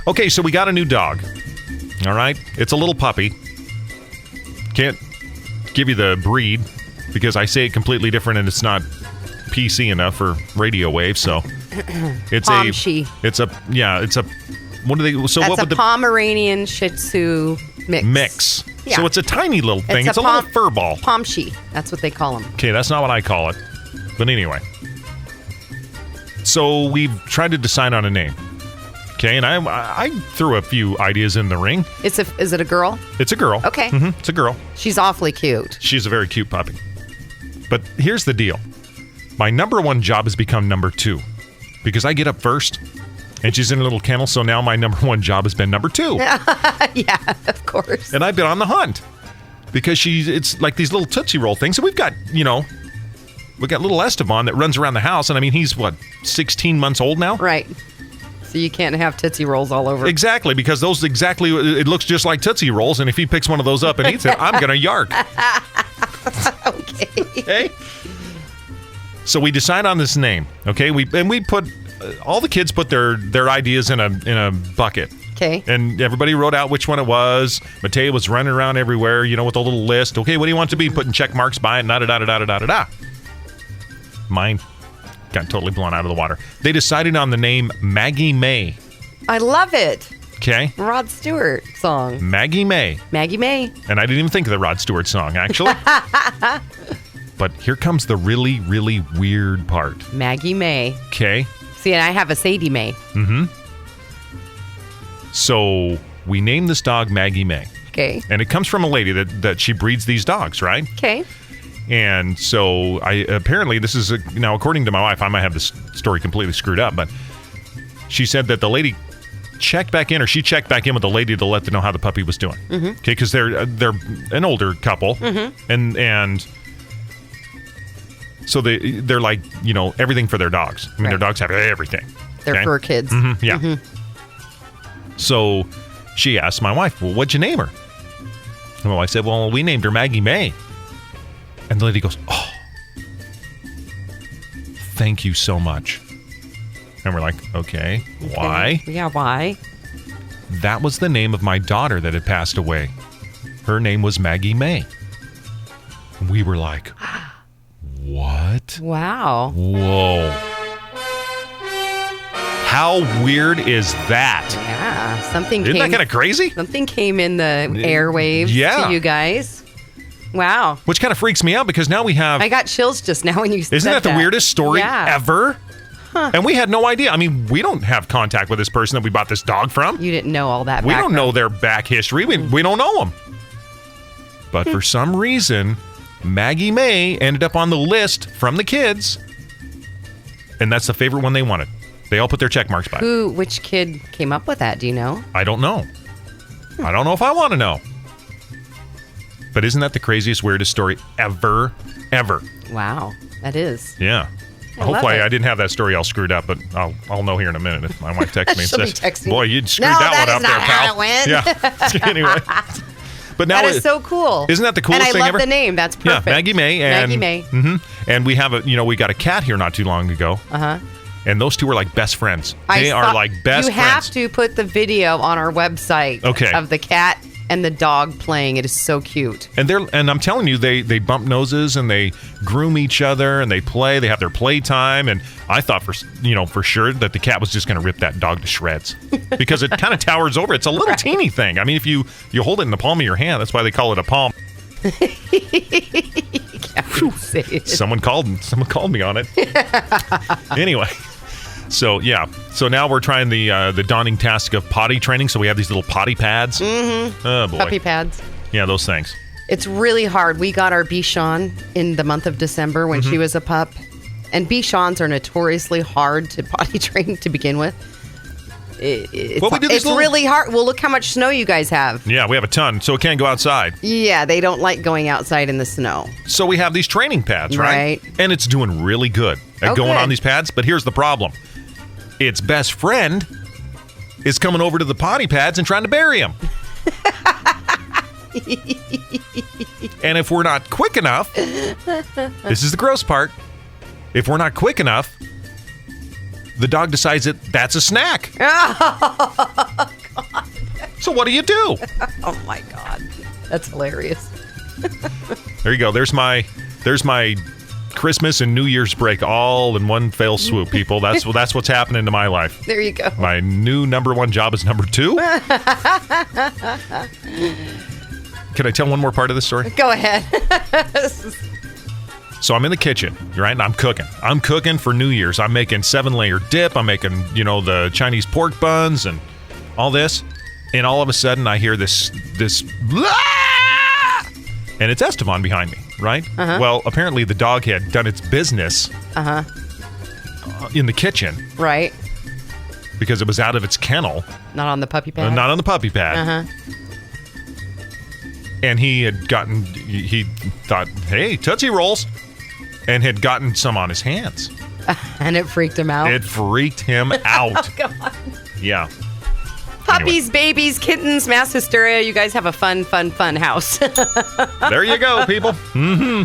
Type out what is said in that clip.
Okay, so we got a new dog. All right? It's a little puppy. Can't give you the breed because I say it completely different and it's not PC enough for radio waves, so it's Pomshy. It's a what do they so That's what would a Pomeranian Shih Tzu mix. Yeah. So it's a tiny little thing. It's a little fur ball. Pomshy. That's what they call them. Okay, that's not what I call it. But anyway. So we've tried to decide on a name. Okay, and I threw a few ideas in the ring. Is it a girl? It's a girl. Okay. Mm-hmm, it's a girl. She's awfully cute. She's a very cute puppy. But here's the deal. My number one job has become number two. Because I get up first, and she's in a little kennel, so now my number one job has been number two. Yeah, of course. And I've been on the hunt. Because it's like these little Tootsie Roll things. And we've got, we got little Esteban that runs around the house, and I mean, he's, 16 months old now? Right. So you can't have Tootsie Rolls all over. Exactly, because it looks just like Tootsie Rolls, and if he picks one of those up and eats it, I'm going to yark. Okay. So we decide on this name, okay? We put, all the kids put their ideas in a bucket. Okay. And everybody wrote out which one it was. Mateo was running around everywhere, with a little list. Okay, what do you want to be? Putting check marks by it, da-da-da-da-da-da-da. Mine got totally blown out of the water. They decided on the name Maggie May. I love it. Okay. Rod Stewart song. Maggie May. Maggie May. And I didn't even think of the Rod Stewart song, actually. But here comes the really, really weird part. Maggie May. Okay. See, and I have a Sadie May. Mm-hmm. So we named this dog Maggie May. Okay. And it comes from a lady that she breeds these dogs, right? Okay. And so apparently this is, now according to my wife, I might have this story completely screwed up, but she said that the lady checked back in with the lady to let them know how the puppy was doing. Mm-hmm. Okay, because they're an older couple, mm-hmm. and so they're like, everything for their dogs. I mean, Their dogs have everything. They're fur kids. Mm-hmm, yeah. Mm-hmm. So she asked my wife, well, what'd you name her? Well, I said, well, we named her Maggie May. And the lady goes, oh, thank you so much. And we're like, okay, why? Yeah, why? That was the name of my daughter that had passed away. Her name was Maggie May. And we were like, what? Wow. Whoa. How weird is that? Yeah, Isn't that kind of crazy? Something came in the airwaves to you guys. Wow. Which kind of freaks me out because now we have... I got chills just now when you said that. Isn't that the weirdest story ever? Huh. And we had no idea. I mean, we don't have contact with this person that we bought this dog from. You didn't know all that We don't know their back history. We don't know them. But for some reason, Maggie May ended up on the list from the kids. And that's the favorite one they wanted. They all put their check marks by it. Which kid came up with that? Do you know? I don't know. I don't know if I want to know. But isn't that the craziest, weirdest story ever? Wow, that is. Yeah. Hopefully I didn't have that story all screwed up, but I'll know here in a minute if my wife texts me and says, texting boy, you screwed that one up there, pal. Yeah. Anyway. But now that is so cool. Isn't that the coolest thing ever? And I love the name. That's perfect. Yeah, Maggie May. Maggie May. Mm-hmm. And we have we got a cat here not too long ago. Uh-huh. And those two are like best friends. They are like best friends. You have to put the video on our website of the cat and the dog playing. It is so cute. And I'm telling you, they bump noses and they groom each other and they play. They have their playtime. And I thought for sure that the cat was just going to rip that dog to shreds because it kind of towers over. It's a little teeny thing. I mean, if you hold it in the palm of your hand, that's why they call it a palm. Someone called me on it. Anyway. So now we're trying the daunting task of potty training. So we have these little potty pads. Mm-hmm. Oh boy, puppy pads. Yeah, those things. It's really hard. We got our Bichon in the month of December when she was a pup, and Bichons are notoriously hard to potty train to begin with. It's really hard. Well, look how much snow you guys have. Yeah, we have a ton, so it can't go outside. Yeah, they don't like going outside in the snow. So we have these training pads, right? And it's doing really good at going on these pads. But here's the problem. Its best friend is coming over to the potty pads and trying to bury him. And if we're not quick enough, this is the gross part. If we're not quick enough, the dog decides that that's a snack. what do you do? Oh my God. That's hilarious. There you go. There's my Christmas and New Year's break all in one fell swoop, people. That's what's happening to my life. There you go. My new number one job is number 2. Can I tell one more part of the story? Go ahead. So I'm in the kitchen, right? And I'm cooking. I'm cooking for New Year's. I'm making 7-layer dip. I'm making, the Chinese pork buns and all this. And all of a sudden I hear this and it's Esteban behind me, right? Uh-huh. Well, apparently the dog had done its business in the kitchen. Right. Because it was out of its kennel. Not on the puppy pad? Not on the puppy pad. Uh-huh. And he thought, hey, Tootsie Rolls. And had gotten some on his hands. And it freaked him out? It freaked him out. Oh, God. Yeah. Puppies, babies, kittens, mass hysteria. You guys have a fun house. There you go, people. Mm-hmm.